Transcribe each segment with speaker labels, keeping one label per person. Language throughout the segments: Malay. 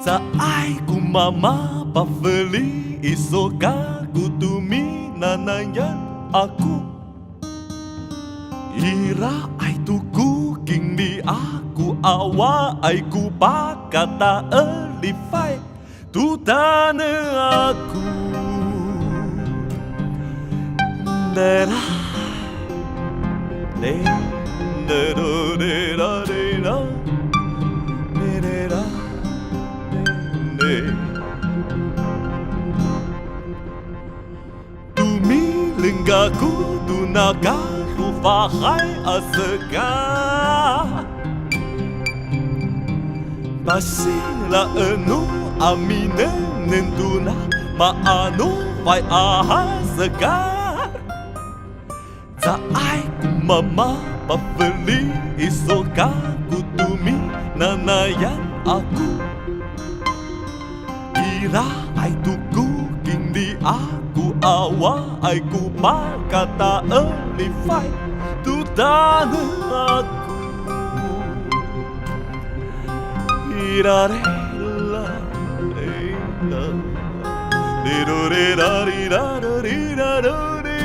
Speaker 1: Sa ai ku mama paveli isoka kutumi nanayan aku. Ira ai tuku king di aku awa ai ku pakata elifai tu tane aku. Dera de de do de da de da de da de. Tumi linggaku tu nagaku fahai asega. Basila enu amine nentuna maanu fai aha segar. Sa ai ku mama paveli isoka kutumi nanayan aku. Ira ai tuku king di aku awa ai ku pakata elifai tu tane aku. Ira re la re la di do re da di da do di da do di.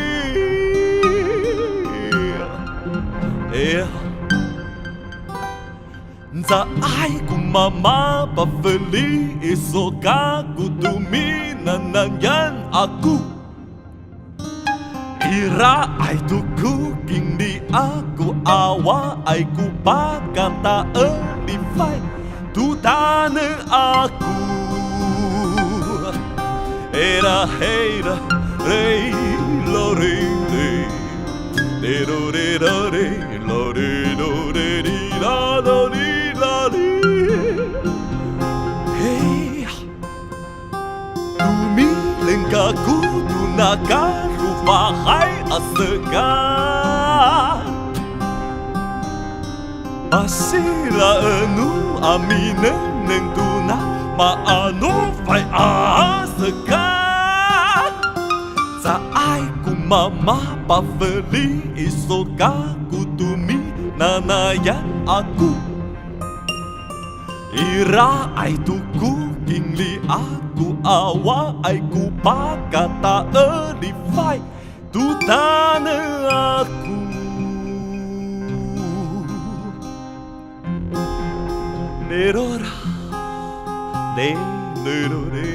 Speaker 1: Sa ai ku mama paveli isoka kutumi nanayan aku. Ira ai tuku king di aku awa ai ku pakata elifai tu tane aku. Era heira rei lo re re de do de do de lo de do de di la do di la di. Hey, tumi lengkaku tu nagaku fahai asega. Basila enu amine nentuna maanu fai asega. Sa ai ku mama paveli isoka kutumi nanayan aku. Ira ai tuku king li aku awa ai ku pakata elifai tu tane aku. Nerora de nerore